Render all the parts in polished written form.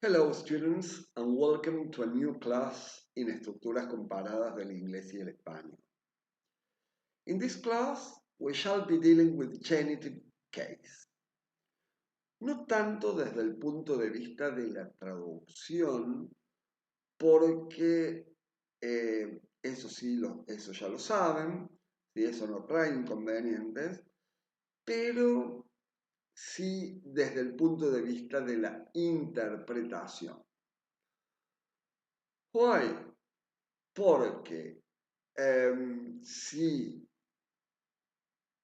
Hello students and welcome to a new class in Estructuras Comparadas del Inglés y el Español. In this class we shall be dealing with genitive case. No tanto desde el punto de vista de la traducción, porque eso ya lo saben, y eso no trae inconvenientes, pero sí desde el punto de vista de la interpretación. Why? Porque si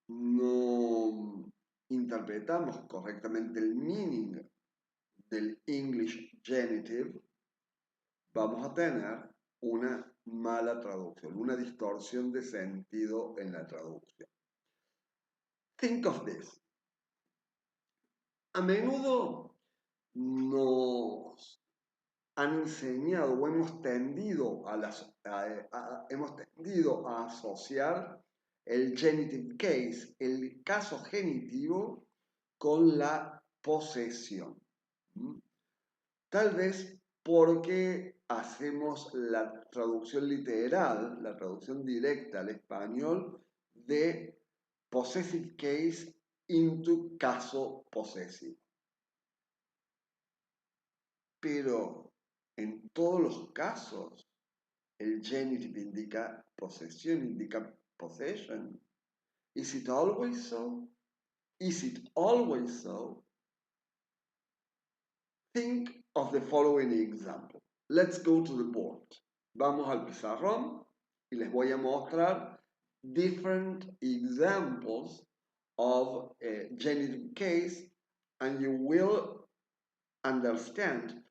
no interpretamos correctamente el meaning del English genitive, vamos a tener una mala traducción, una distorsión de sentido en la traducción. Think of this. A menudo nos han enseñado o hemos tendido a asociar el genitive case, el caso genitivo, con la posesión. Tal vez porque hacemos la traducción literal, la traducción directa al español de possessive case into caso posesivo. Pero en todos los casos, el genitive indica posesión, indica possession. Is it always so? Is it always so? Think of the following example. Let's go to the board. Vamos al pizarrón y les voy a mostrar different examples of a genitive case, and you will understand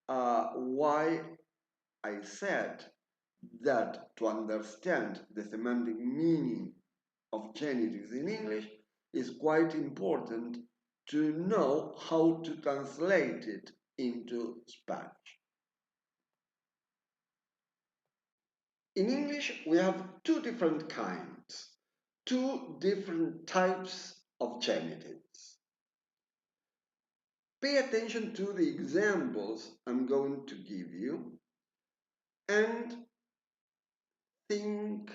why I said that to understand the semantic meaning of genitives in English is quite important to know how to translate it into Spanish. In English, we have two different kinds, two different types of genitives. Pay attention to the examples I'm going to give you and think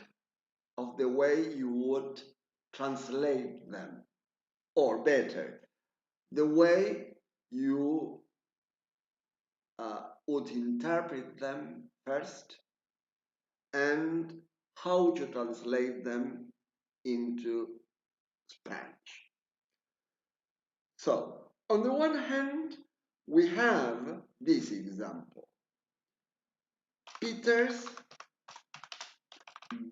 of the way you would translate them, or better, the way you would interpret them first and how to translate them into Spanish. So, on the one hand, we have this example. Peter's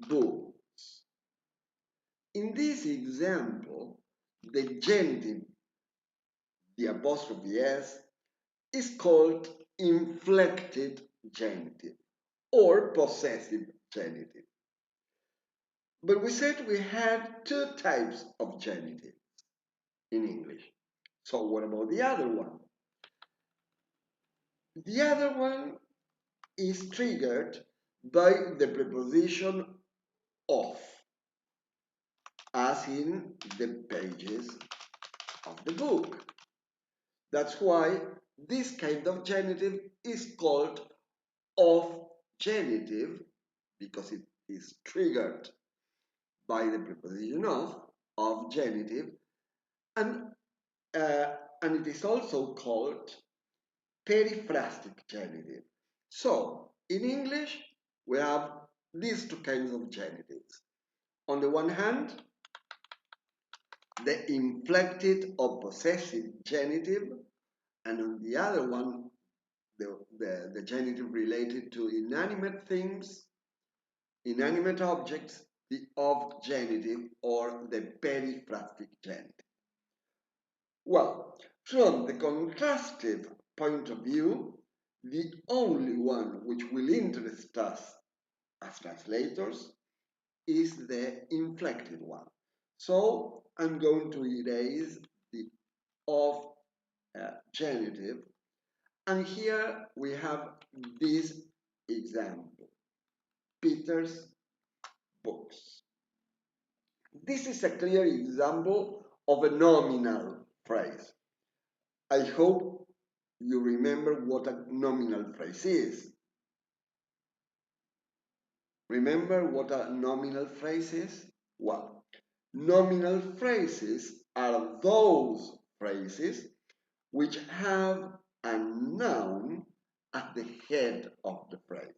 books. In this example, the genitive, the apostrophe S, is called inflected genitive or possessive genitive. But we said we had two types of genitives in English. So what about the other one? The other one is triggered by the preposition of, as in the pages of the book. That's why this kind of genitive is called of genitive, because it is triggered by the preposition of genitive, and it is also called periphrastic genitive. So, in English, we have these two kinds of genitives. On the one hand, the inflected or possessive genitive, and on the other one, the genitive related to inanimate things, inanimate objects, the of genitive or the periphrastic genitive. Well, from the contrastive point of view, the only one which will interest us as translators is the inflected one. So I'm going to erase the of genitive, and here we have this example, Peter's books. This is a clear example of a nominal phrase. I hope you remember what a nominal phrase is. Remember what a nominal phrase is? Well, nominal phrases are those phrases which have a noun at the head of the phrase.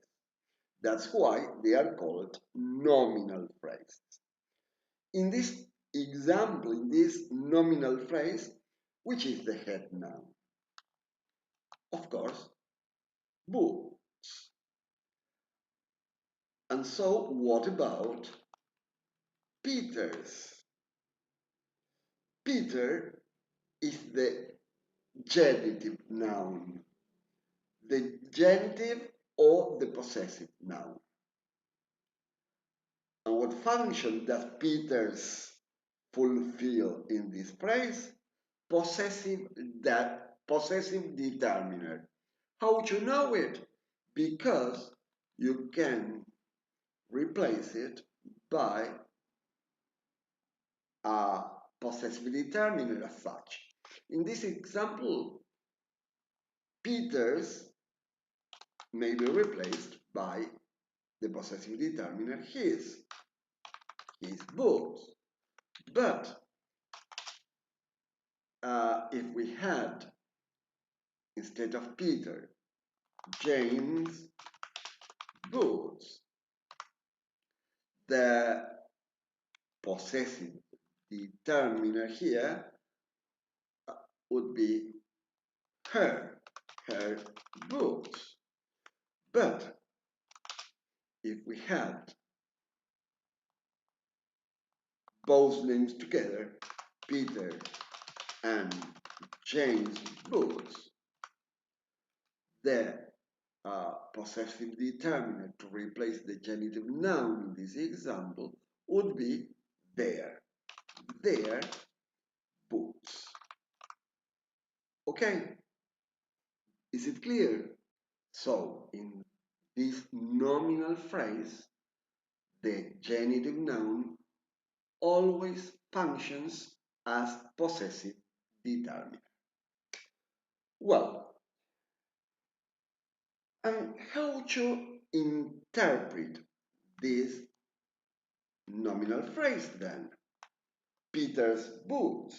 That's why they are called nominal phrases. In this example, in this nominal phrase, which is the head noun? Of course, books. And so, what about Peters? Peter is the genitive noun, the genitive or the possessive noun. And what function does Peters fulfill in this phrase? Possessive determiner. How would you know it? Because you can replace it by a possessive determiner as such. In this example, Peters may be replaced by the possessive determiner his books. But if we had, instead of Peter, James' books, the possessive determiner here would be her books. But if we had both names together, Peter and James' books, the possessive determiner to replace the genitive noun in this example would be their books. Okay, is it clear? So in this nominal phrase, the genitive noun always functions as possessive determiner. Well, and how to interpret this nominal phrase then? Peter's books.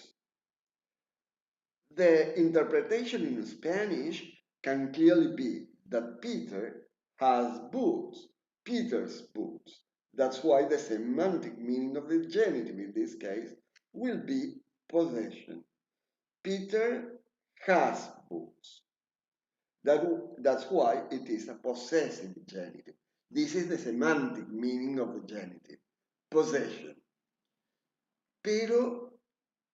The interpretation in Spanish can clearly be that Peter has books, Peter's books. That's why the semantic meaning of the genitive in this case will be possession. Peter has books. That's why it is a possessive genitive. This is the semantic meaning of the genitive, possession. Pero,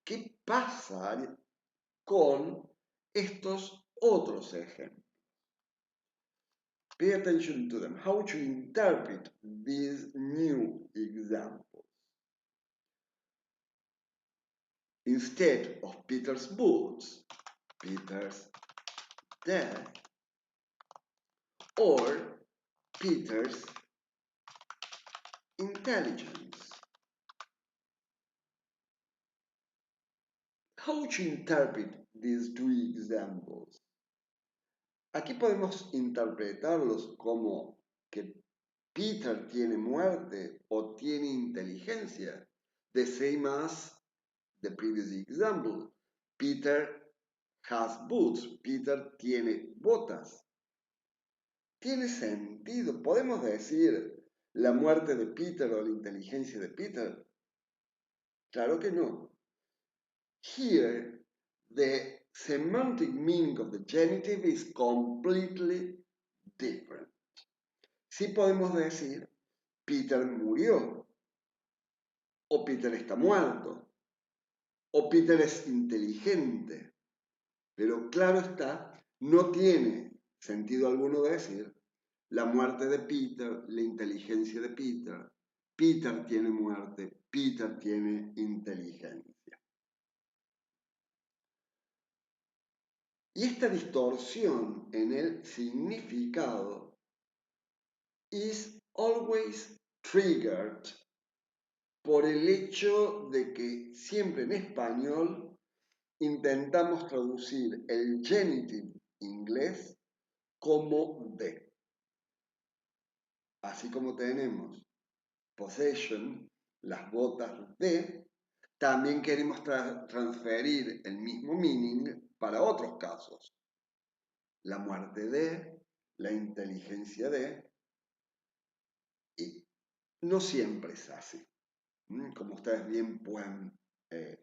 ¿qué pasa con estos otros ejemplos? Pay attention to them. How to interpret these new examples. Instead of Peter's books, Peter's death, or Peter's intelligence. How to interpret these two examples? Aquí podemos interpretarlos como que Peter tiene muerte o tiene inteligencia, the same as the previous example. Peter has boots, Peter tiene botas. Tiene sentido, podemos decir la muerte de Peter o la inteligencia de Peter. Claro que no. Here, the semantic meaning of the genitive is completely different. Sí podemos decir, Peter murió, o Peter está muerto, o Peter es inteligente, pero claro está, no tiene sentido alguno decir la muerte de Peter, la inteligencia de Peter, Peter tiene muerte, Peter tiene inteligencia. Y esta distorsión en el significado is always triggered por el hecho de que siempre en español intentamos traducir el genitive inglés como de. Así como tenemos possession, las botas de, también queremos transferir el mismo meaning para otros casos. La muerte de, la inteligencia de, y no siempre es así, como ustedes bien pueden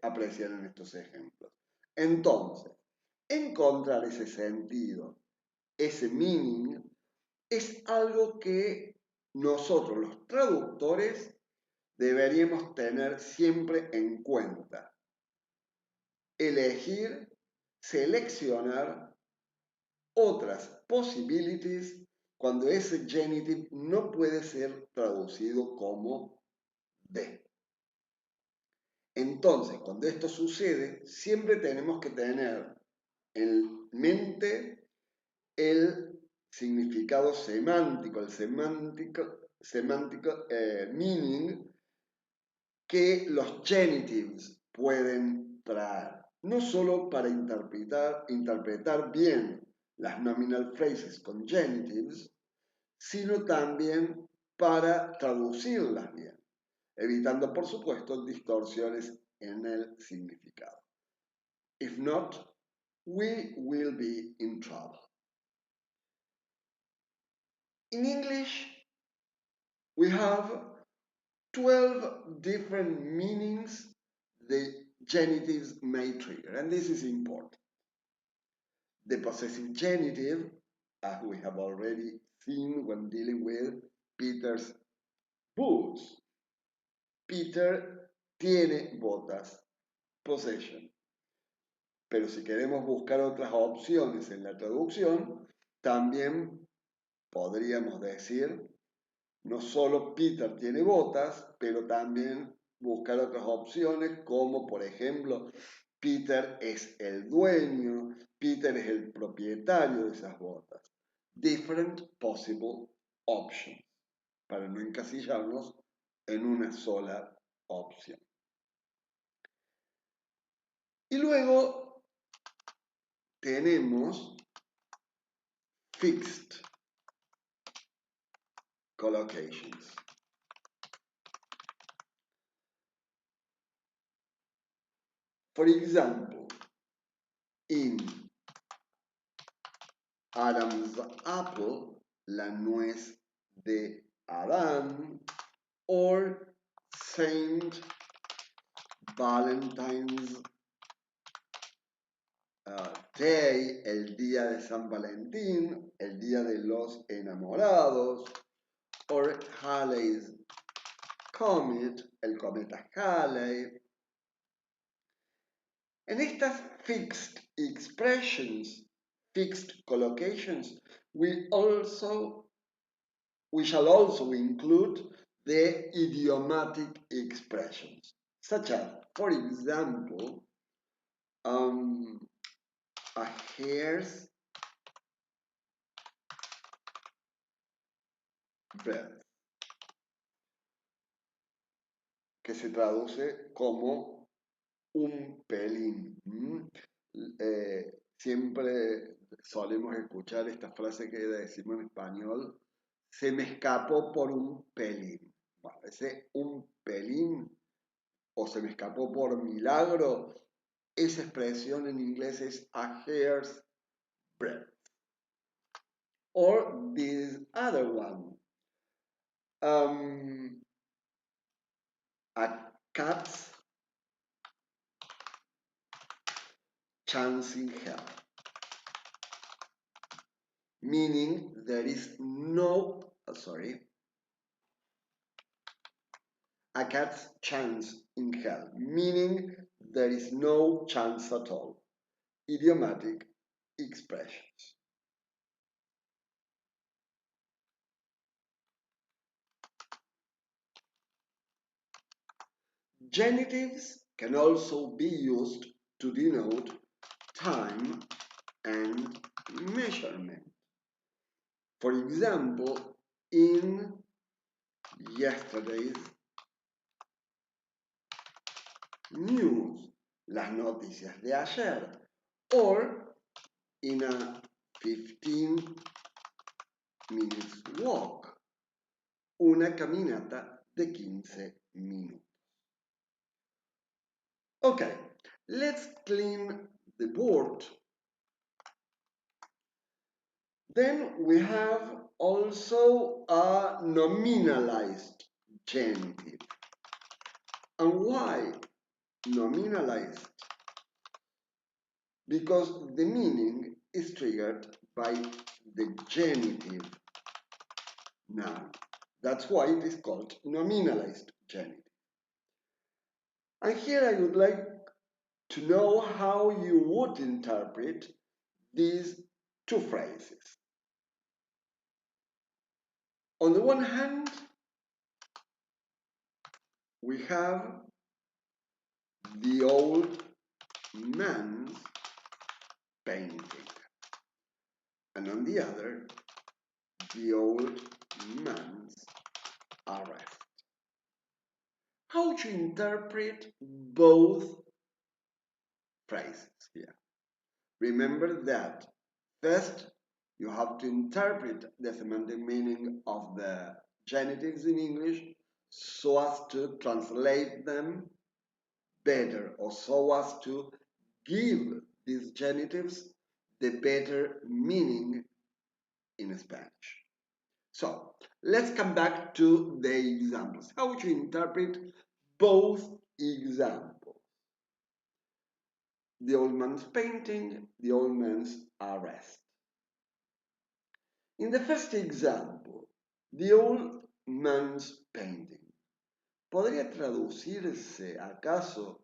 apreciar en estos ejemplos. Entonces, encontrar ese sentido, ese meaning, es algo que nosotros los traductores deberíamos tener siempre en cuenta. Elegir, seleccionar otras possibilities cuando ese genitive no puede ser traducido como de. Entonces, cuando esto sucede, siempre tenemos que tener en mente el significado semántico, el semántico meaning que los genitives pueden traer. No solo para interpretar bien las nominal phrases con genitives, sino también para traducirlas bien, evitando, por supuesto, distorsiones en el significado. If not, we will be in trouble. In English, we have 12 different meanings the genitives may trigger, and this is important. The possessive genitive, as we have already seen when dealing with Peter's boots. Peter tiene botas, possession. Pero si queremos buscar otras opciones en la traducción, también podríamos decir, no solo Peter tiene botas, pero también buscar otras opciones como, por ejemplo, Peter es el dueño, Peter es el propietario de esas botas. Different possible options, para no encasillarnos en una sola opción. Y luego tenemos fixed collocations. For example, in Adam's apple, la nuez de Adán, or Saint Valentine's Day, el día de San Valentín, el día de los enamorados, or Halley's Comet, el cometa Halley. En estas fixed expressions, fixed collocations, we shall also include the idiomatic expressions, such as, for example, a hair's breadth, que se traduce como un pelín. Siempre solemos escuchar esta frase que decimos en español, se me escapó por un pelín. Bueno, ese un pelín o se me escapó por milagro, esa expresión en inglés es a hair's breadth. Or this other one, a cat's chance in hell. Meaning there is no, a cat's chance in hell, meaning there is no chance at all. Idiomatic expressions. Genitives can also be used to denote time and measurement. For example, in yesterday's news, las noticias de ayer, or in a 15 minutes walk. Una caminata de 15 minutos. Okay, let's clean the board. Then we have also a nominalized genitive. And why nominalized? Because the meaning is triggered by the genitive noun. That's why it is called nominalized genitive. And here I would like to know how you would interpret these two phrases. On the one hand, we have the old man's painting, and on the other, the old man's arrest. How to interpret both phrases here? Remember that first you have to interpret the semantic meaning of the genitives in English so as to translate them better, or so as to give these genitives the better meaning in Spanish. So let's come back to the examples. How to interpret both examples. The old man's painting, the old man's arrest. In the first example, the old man's painting, ¿podría traducirse acaso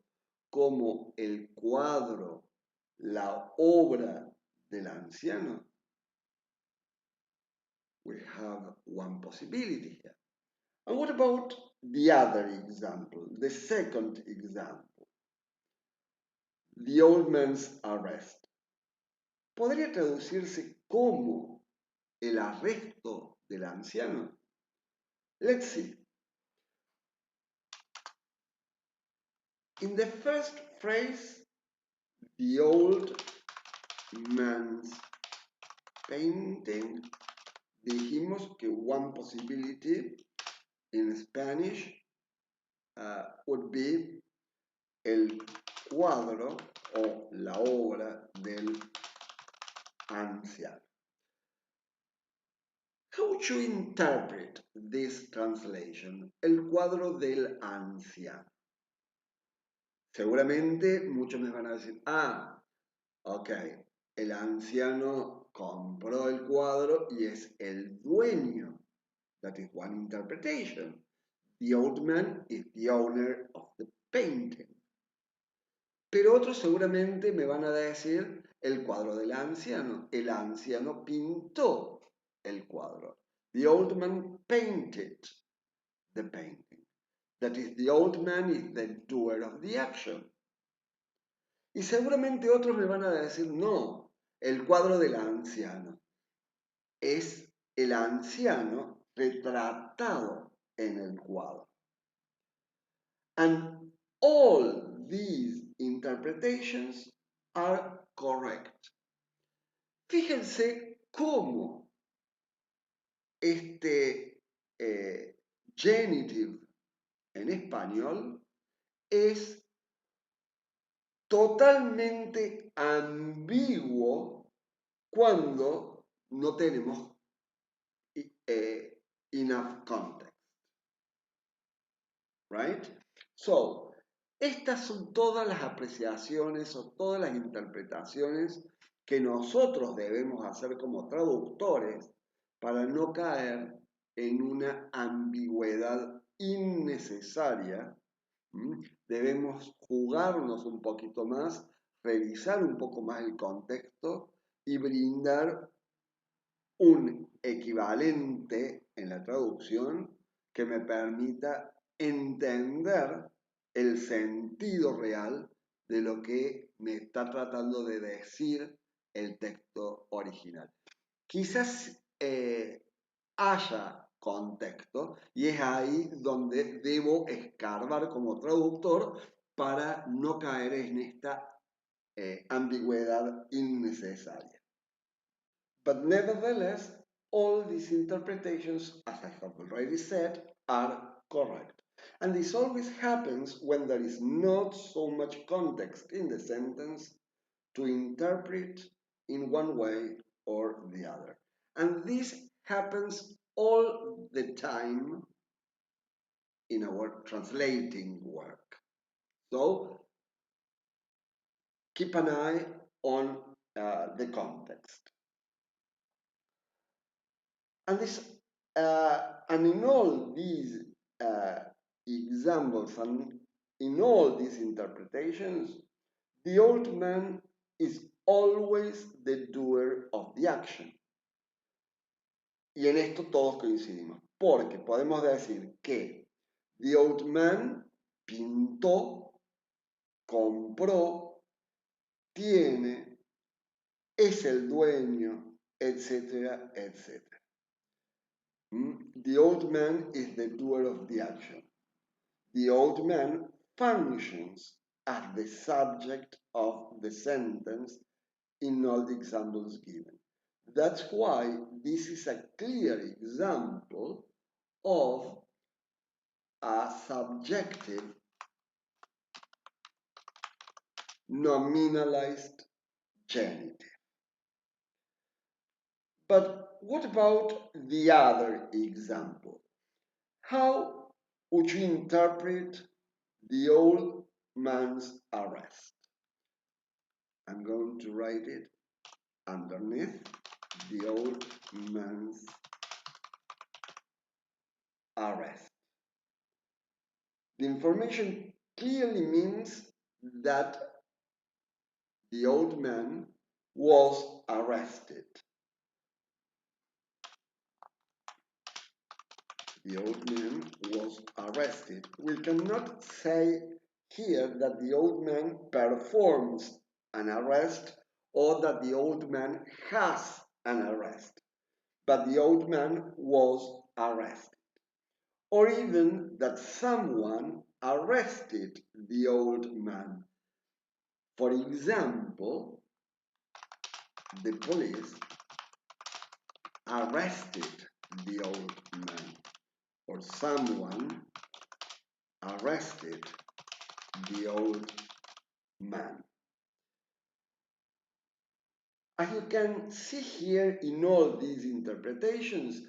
como el cuadro, la obra del anciano? We have one possibility here. And what about the other example, the second example? The old man's arrest. ¿Podría traducirse como el arresto del anciano? Let's see. In the first phrase, the old man's painting, dijimos que one possibility in Spanish would be el cuadro o la obra del anciano. How to interpret this translation? El cuadro del anciano. Seguramente muchos me van a decir, ok, el anciano compró el cuadro y es el dueño. That is one interpretation. The old man is the owner of the painting. Pero otros seguramente me van a decir el cuadro del anciano. El anciano pintó el cuadro. The old man painted the painting. That is, the old man is the doer of the action. Y seguramente otros me van a decir, no, el cuadro del anciano. Es el anciano retratado en el cuadro. And all these interpretations are correct. Fíjense cómo este genitive en español es totalmente ambiguo cuando no tenemos enough context. Right? So, estas son todas las apreciaciones o todas las interpretaciones que nosotros debemos hacer como traductores para no caer en una ambigüedad innecesaria. Debemos jugarnos un poquito más, revisar un poco más el contexto y brindar un equivalente en la traducción que me permita entender el sentido real de lo que me está tratando de decir el texto original. Quizás haya contexto y es ahí donde debo escarbar como traductor para no caer en esta ambigüedad innecesaria. But nevertheless, all these interpretations, as I have already said, are correct. And this always happens when there is not so much context in the sentence to interpret in one way or the other. And this happens all the time in our translating work. So keep an eye on the context. And in all these examples and in all these interpretations, the old man is always the doer of the action. Y en esto todos coincidimos, porque podemos decir que the old man pintó, compró, tiene, es el dueño, etcétera, etcétera. The old man is the doer of the action. The old man functions as the subject of the sentence in all the examples given. That's why this is a clear example of a subjective nominalized genitive. But what about the other example? How would you interpret the old man's arrest? I'm going to write it underneath the old man's arrest. The information clearly means that the old man was arrested. The old man was arrested. We cannot say here that the old man performs an arrest or that the old man has an arrest, but the old man was arrested. Or even that someone arrested the old man. For example, the police arrested the old man, or someone arrested the old man. As you can see here in all these interpretations,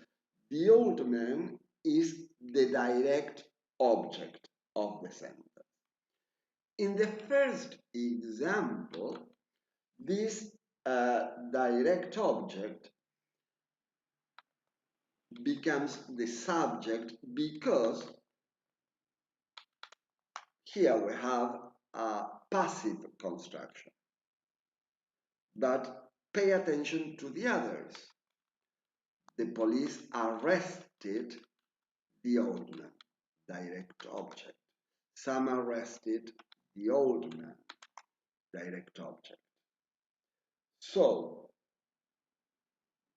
the old man is the direct object of the sentence. In the first example, this direct object becomes the subject because here we have a passive construction. But pay attention to the others. The police arrested the old man, direct object. Some arrested the old man, direct object. So,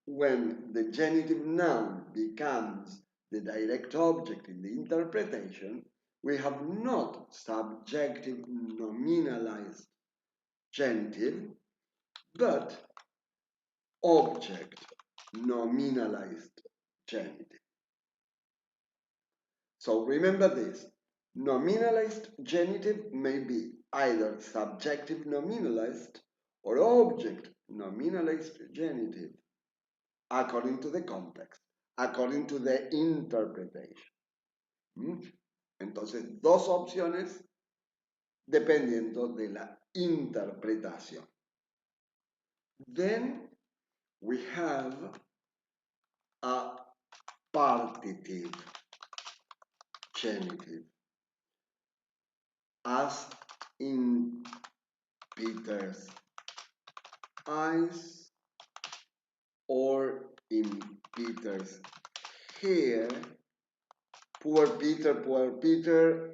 when the genitive noun becomes the direct object in the interpretation, we have not subjective nominalized genitive, but object nominalized genitive. So remember this, nominalized genitive may be either subjective nominalized or object nominalized genitive, according to the context, according to the interpretation. Entonces, dos opciones dependiendo de la interpretación. Then we have a partitive genitive, as in Peter's eyes or in Peter's hair. Poor Peter,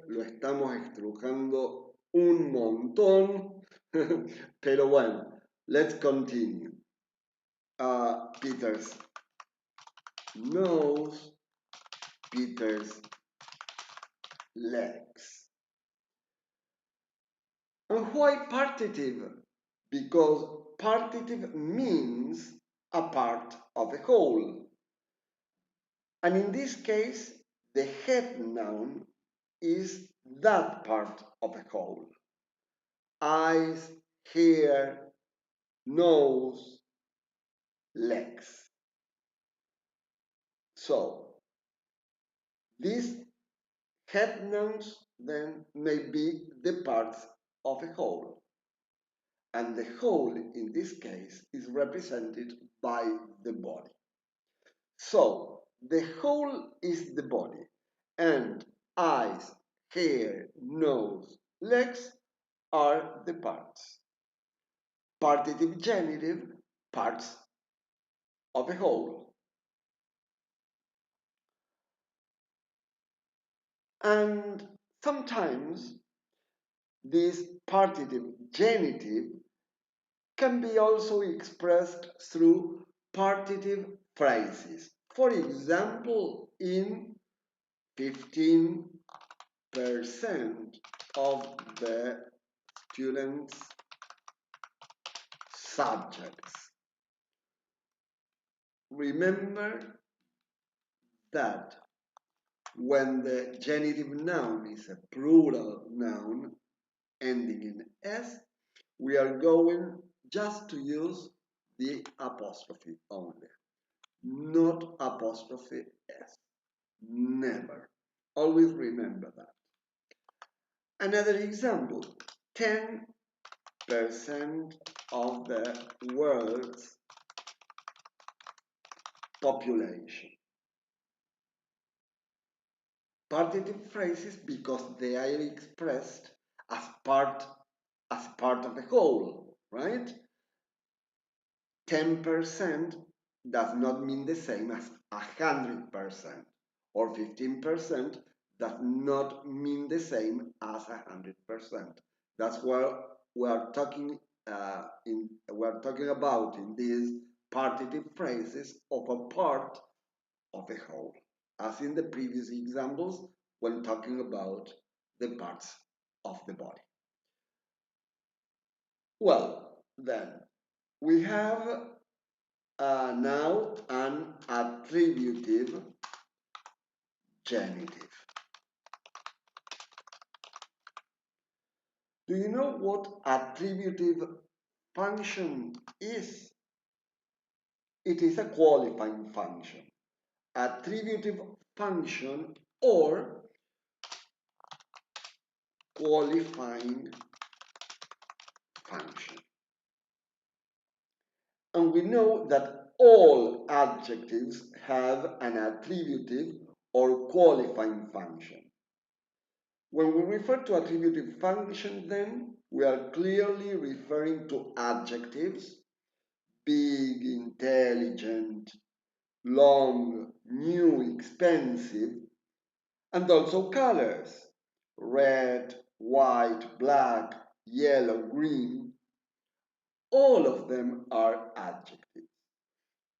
lo estamos estrujando un montón, pero bueno, let's continue. Peter's nose, Peter's legs. And why partitive? Because partitive means a part of a whole. And in this case, the head noun is that part of a whole. Eyes, hair, nose, legs. So these head nouns then may be the parts of a whole. And the whole in this case is represented by the body. So the whole is the body, and eyes, hair, nose, legs are the parts. Partitive genitive, parts of a whole. And sometimes this partitive genitive can be also expressed through partitive phrases. For example, in 15% of the students' subjects. Remember that when the genitive noun is a plural noun ending in S, we are going just to use the apostrophe only, not apostrophe S. Never. Always remember that. Another example, 10% of the world's population. Partitive phrases because they are expressed as part of the whole, right? 10% does not mean the same as 100%, or 15% does not mean the same as 100%. That's what we're talking about in these partitive phrases of a part of a whole, as in the previous examples when talking about the parts of the body. Well, then, we have now an attributive genitive. Do you know what attributive function is? It is a qualifying function. Attributive function or qualifying function. And we know that all adjectives have an attributive or qualifying function. When we refer to attributive function, then, we are clearly referring to adjectives, big, intelligent, long, new, expensive, and also colors, red, white, black, yellow, green. All of them are adjectives.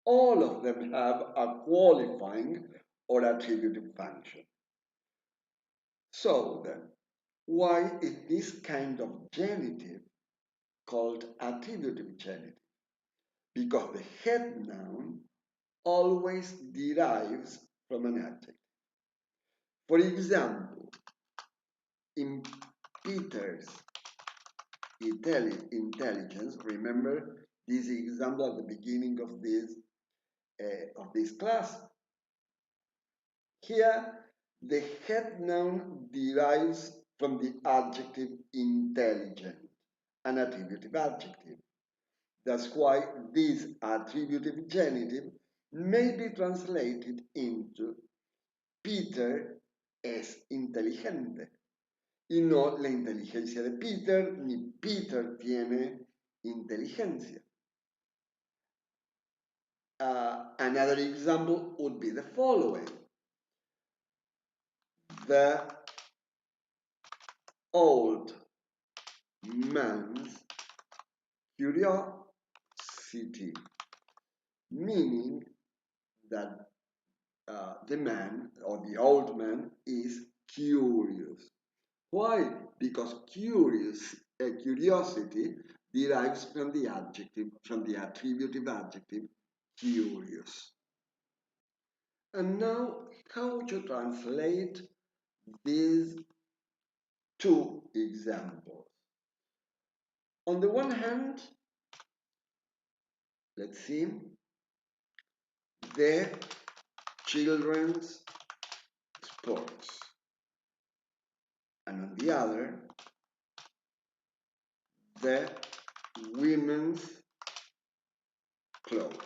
All of them have a qualifying or attributive function. So then, why is this kind of genitive called attributive genitive? Because the head noun always derives from an adjective. For example, in Peter's intelligence, remember this example at the beginning of this class. Here, the head noun derives from the adjective intelligent, an attributive adjective. That's why this attributive genitive may be translated into Peter es inteligente. Y no la inteligencia de Peter, ni Peter tiene inteligencia. Another example would be the following. The old man's curiosity, meaning that the man or the old man is curious. Why? Because curiosity derives from the adjective, from the attributive adjective curious. And now, how to translate these two examples? On the one hand, let's see, the children's sports. And on the other, the women's clothes.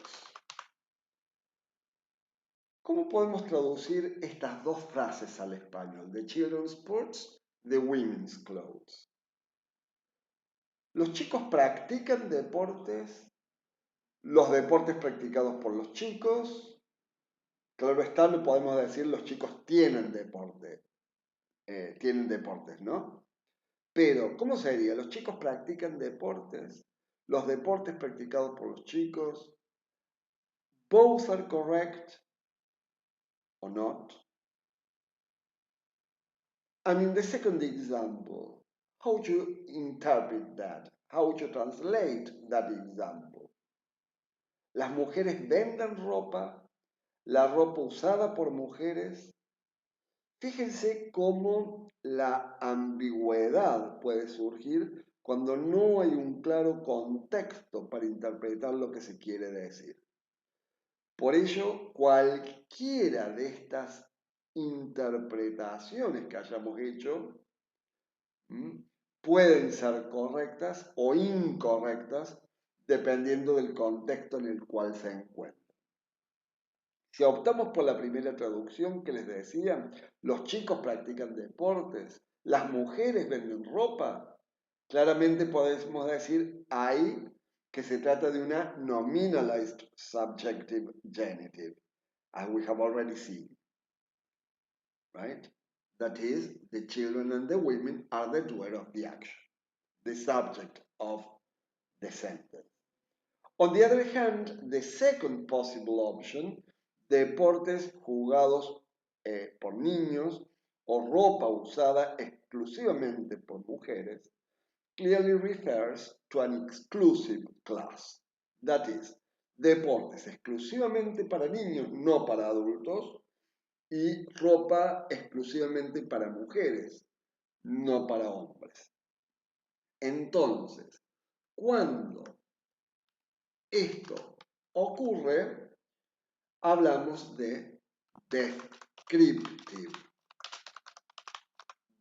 ¿Cómo podemos traducir estas dos frases al español? The children's sports, the women's clothes. Los chicos practican deportes, los deportes practicados por los chicos. Claro está, no podemos decir los chicos tienen deportes, ¿no? Pero, ¿cómo sería? Los chicos practican deportes, los deportes practicados por los chicos. Both are correct or not. And in the second example, how to interpret that? How to translate that example? Las mujeres venden ropa, la ropa usada por mujeres. Fíjense cómo la ambigüedad puede surgir cuando no hay un claro contexto para interpretar lo que se quiere decir. Por ello, cualquiera de estas interpretaciones que hayamos hecho pueden ser correctas o incorrectas dependiendo del contexto en el cual se encuentran. Si optamos por la primera traducción que les decía, los chicos practican deportes, las mujeres venden ropa, claramente podemos decir ahí que se trata de una nominalized subjective genitive, as we have already seen, right? That is, the children and the women are the doer of the action, the subject of the sentence. On the other hand, the second possible option, deportes jugados por niños o ropa usada exclusivamente por mujeres, clearly refers to an exclusive class. That is, deportes exclusivamente para niños, no para adultos, y ropa exclusivamente para mujeres, no para hombres. Entonces, cuando esto ocurre, hablamos de descriptive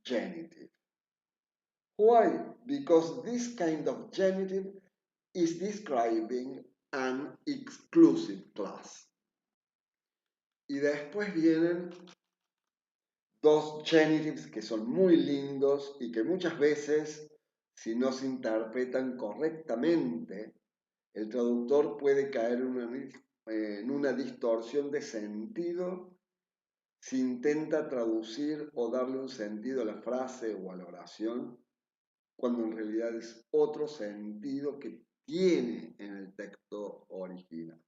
genitive. Why? Because this kind of genitive is describing an exclusive class. Y después vienen dos genitives que son muy lindos y que muchas veces, si no se interpretan correctamente, el traductor puede caer en una distorsión de sentido si intenta traducir o darle un sentido a la frase o a la oración, cuando en realidad es otro sentido que tiene en el texto original.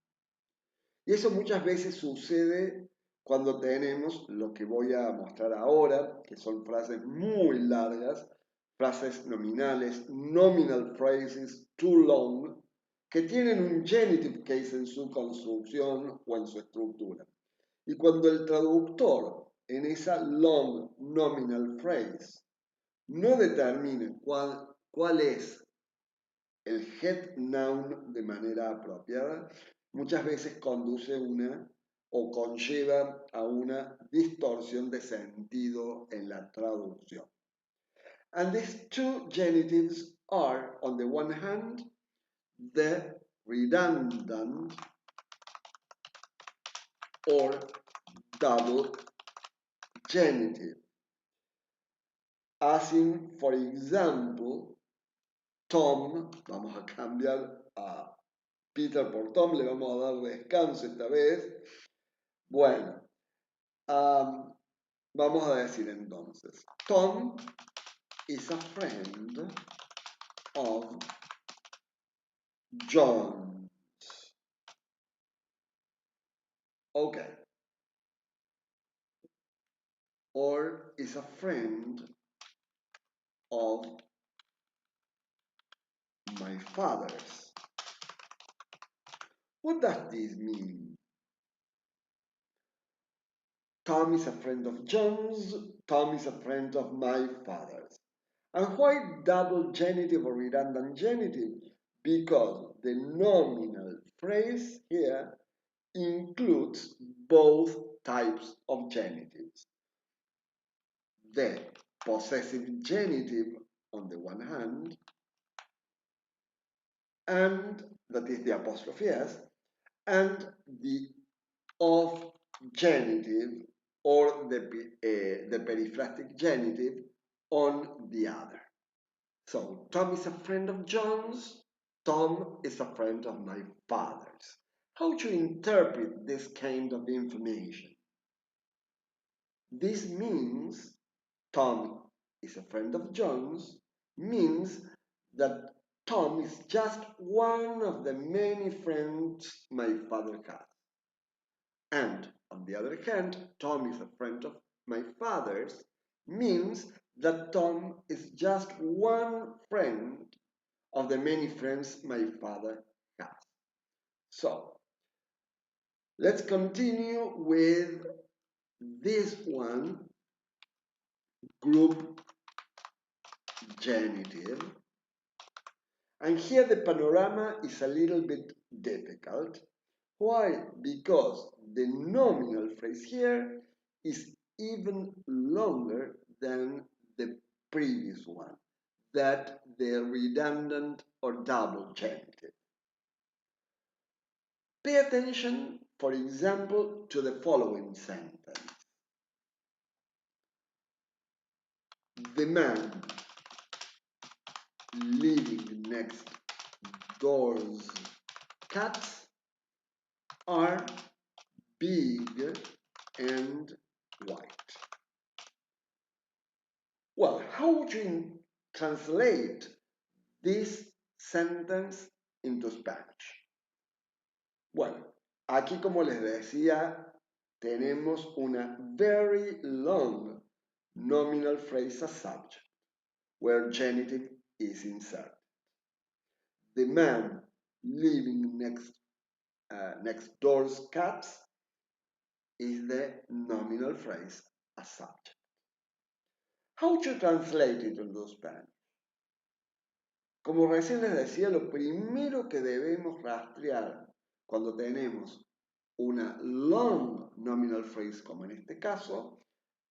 Y eso muchas veces sucede cuando tenemos lo que voy a mostrar ahora, que son frases muy largas, frases nominales, nominal phrases too long, que tienen un genitive case en su construcción o en su estructura. Y cuando el traductor en esa long nominal phrase no determina cuál es el head noun de manera apropiada, muchas veces conduce o conlleva a una distorsión de sentido en la traducción. And these two genitives are, on the one hand, the redundant or double genitive. As in, for example, Tom, vamos a cambiar a Peter por Tom, le vamos a dar descanso esta vez. Bueno, vamos a decir entonces, Tom is a friend of John. Okay. Or is a friend of my father's. What does this mean? Tom is a friend of John's, Tom is a friend of my father's. And why double genitive or redundant genitive? Because the nominal phrase here includes both types of genitives. The possessive genitive on the one hand, and that is the apostrophe s, and the of genitive or the periphrastic genitive on the other. So Tom is a friend of John's, Tom is a friend of my father's. How to interpret this kind of information? This means Tom is a friend of John's, means that Tom is just one of the many friends my father has. And on the other hand, Tom is a friend of my father's, means that Tom is just one friend of the many friends my father has. So, let's continue with this one, group genitive. And here the panorama is a little bit difficult. Why? Because the nominal phrase here is even longer than the previous one, that the redundant or double genitive. Pay attention, for example, to the following sentence. The man living next door's cats are big and white. Well, how would you translate this sentence into Spanish? Bueno, aquí como les decía, tenemos una very long nominal phrase as subject, where genitive is inserted. The man living next door's cats is the nominal phrase as subject. How to translate it into Spanish? Como recién les decía, lo primero que debemos rastrear cuando tenemos una long nominal phrase, como en este caso,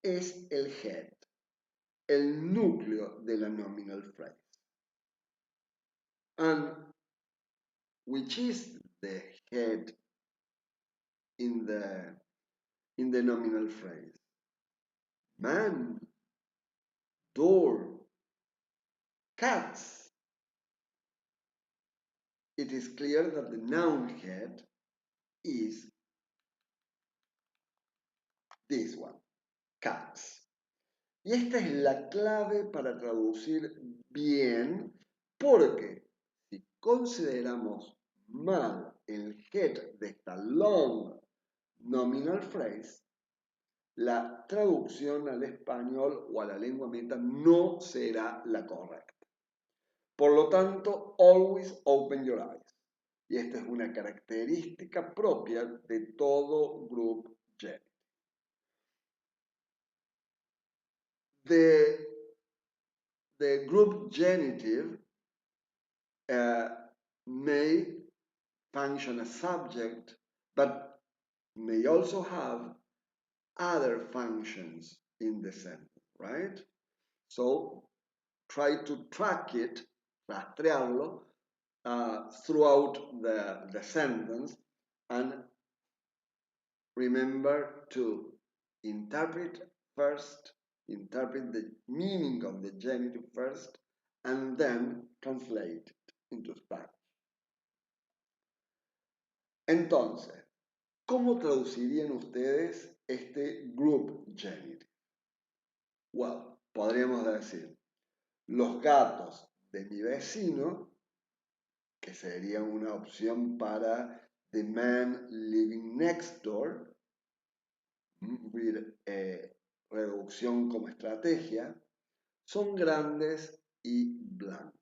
es el head, el núcleo de la nominal phrase. And which is the head in the nominal phrase? Man, door, cats. It is clear that the noun head is this one, cats. Y esta es la clave para traducir bien, porque si consideramos mal el head de esta long nominal phrase, la traducción al español o a la lengua meta no será la correcta. Por lo tanto, always open your eyes. Y esta es una característica propia de todo group genitive. The group genitive may function as subject, but may also have other functions in the sentence, right? So try to track it, rastrearlo, throughout the sentence, and remember to interpret the meaning of the genitive first, and then translate it into Spanish. Entonces, ¿cómo traducirían ustedes este group genitive? Well, podríamos decir, los gatos de mi vecino, que sería una opción para the man living next door, reducción como estrategia, son grandes y blancos.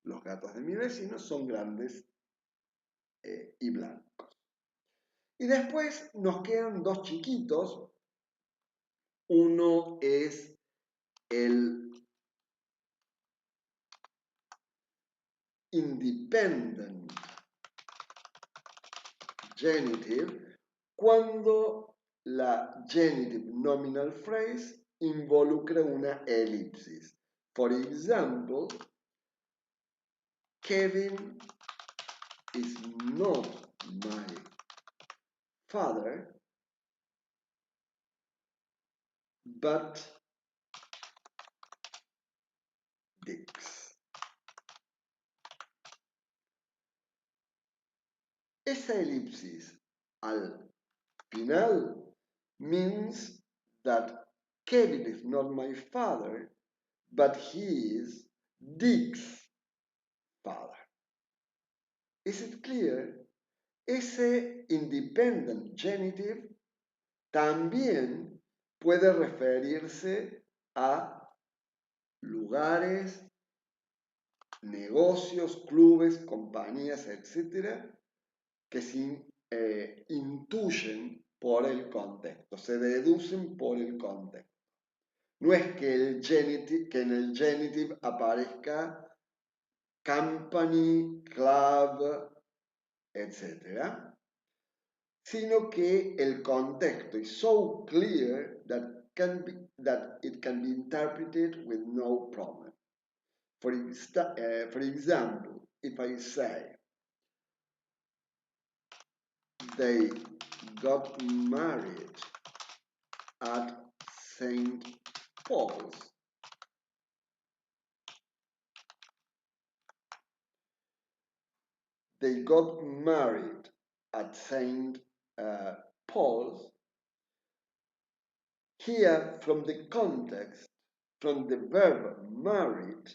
Los gatos de mi vecino son grandes y blancos. Y después nos quedan dos chiquitos. Uno es el independent genitive cuando la genitive nominal phrase involucra una elipsis. For example, Kevin is not my father, but Dick's. Esa elipsis al final means that Kevin is not my father, but he is Dick's father. Is it clear? Ese independent genitive también puede referirse a lugares, negocios, clubes, compañías, etcétera, que se intuyen por el contexto, se deducen por el contexto. No es que en el genitive aparezca company, club, etc., sino que el contexto is so clear that it can be interpreted with no problem. For example, if I say they got married at St. Paul's, they got married at St. Paul's. Here, from the context, from the verb married,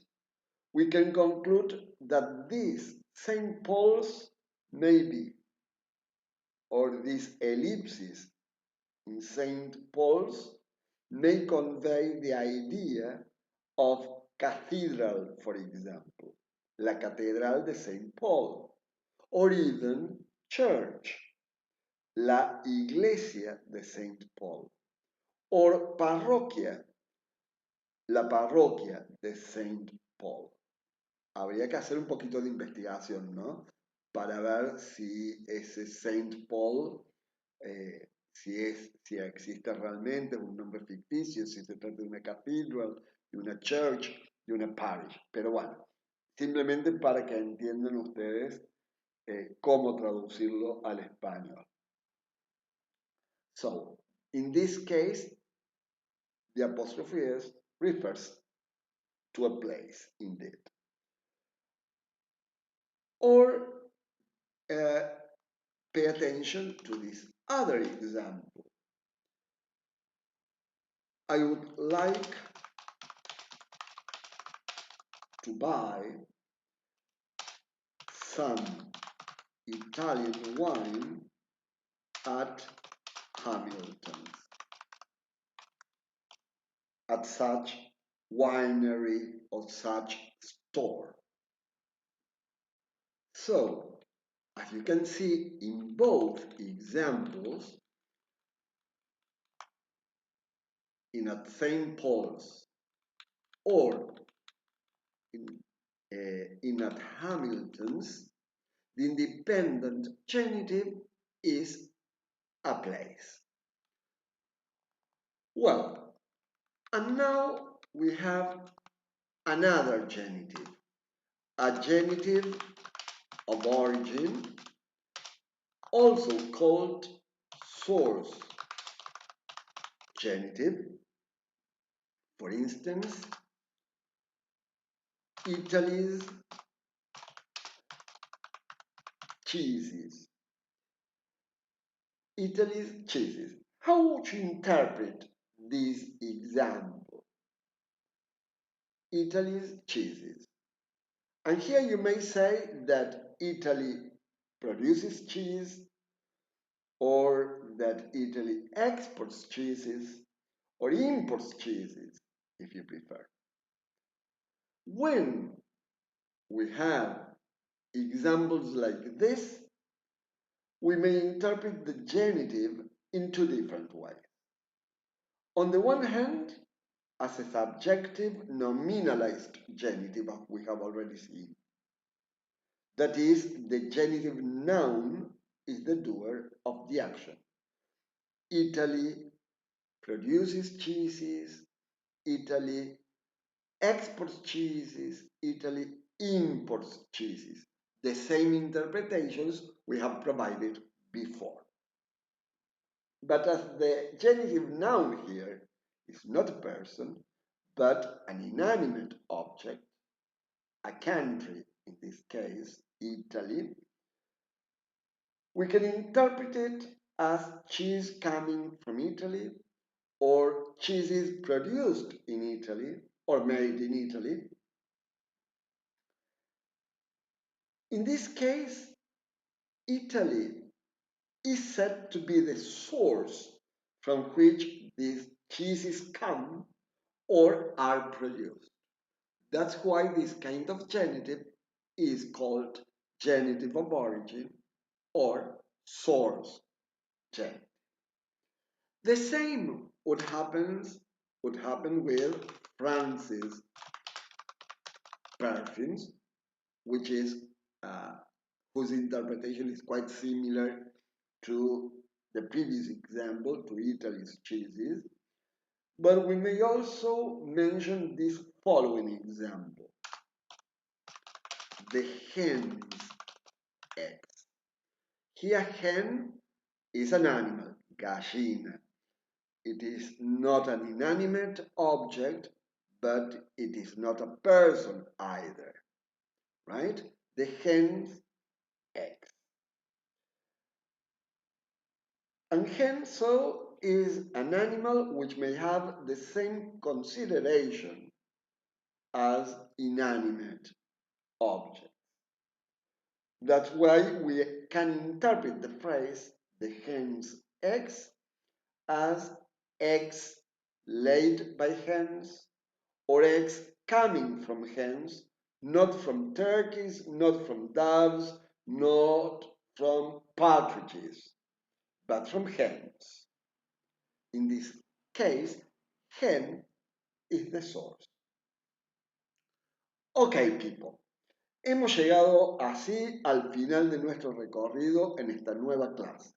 we can conclude that this St. Paul's may be, or this ellipsis in St. Paul's may convey the idea of cathedral, for example, la catedral de St. Paul, or even church, la iglesia de St. Paul, or parroquia, la parroquia de St. Paul. Habría que hacer un poquito de investigación, ¿no? Para ver si ese Saint Paul, si existe realmente, es un nombre ficticio, si se trata de una cathedral, de una church, de una parish. Pero bueno, simplemente para que entiendan ustedes cómo traducirlo al español. So, in this case, the apostrophe S refers to a place, indeed. Or pay attention to this other example. I would like to buy some Italian wine at Hamilton's, at such winery or such store. So, as you can see in both examples, in at St. Paul's or in at Hamilton's, the independent genitive is a place. Well, and now we have another genitive, a genitive of origin, also called source genitive. For instance, Italy's cheeses. Italy's cheeses. How would you interpret this example? Italy's cheeses. And here you may say that Italy produces cheese, or that Italy exports cheeses, or imports cheeses, if you prefer. When we have examples like this, we may interpret the genitive in two different ways. On the one hand, as a subjective nominalized genitive, as we have already seen. That is, the genitive noun is the doer of the action. Italy produces cheeses, Italy exports cheeses, Italy imports cheeses. The same interpretations we have provided before. But as the genitive noun here is not a person, but an inanimate object, a country, in this case, Italy, we can interpret it as cheese coming from Italy or cheeses produced in Italy or made in Italy. In this case, Italy is said to be the source from which these cheeses come or are produced. That's why this kind of genitive is called genitive of origin or source genitive. The same would happen with France's perfumes, which is whose interpretation is quite similar to the previous example, to Italy's cheeses. But we may also mention this following example: the hen's eggs. Here, hen is an animal, gallina. It is not an inanimate object, but it is not a person either, right? The hen's eggs. And hen, so, is an animal which may have the same consideration as inanimate objects. That's why we can interpret the phrase the hen's eggs as eggs laid by hens or eggs coming from hens, not from turkeys, not from doves, not from partridges, but from hens. In this case, hen is the source. Ok, people. Hemos llegado así al final de nuestro recorrido en esta nueva clase.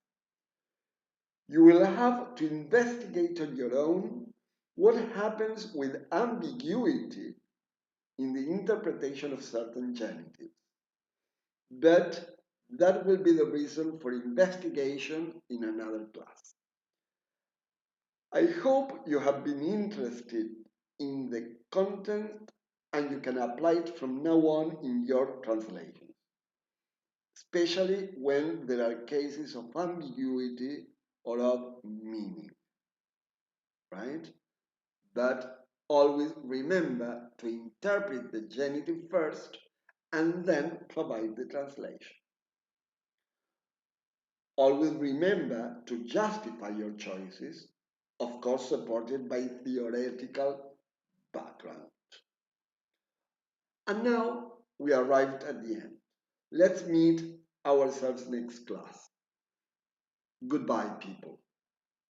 You will have to investigate on your own what happens with ambiguity in the interpretation of certain genitives. But that will be the reason for investigation in another class. I hope you have been interested in the content and you can apply it from now on in your translations, especially when there are cases of ambiguity or of meaning, right? But always remember to interpret the genitive first and then provide the translation. Always remember to justify your choices, of course supported by theoretical background. And now we arrived at the end. Let's meet ourselves next class. Goodbye, people.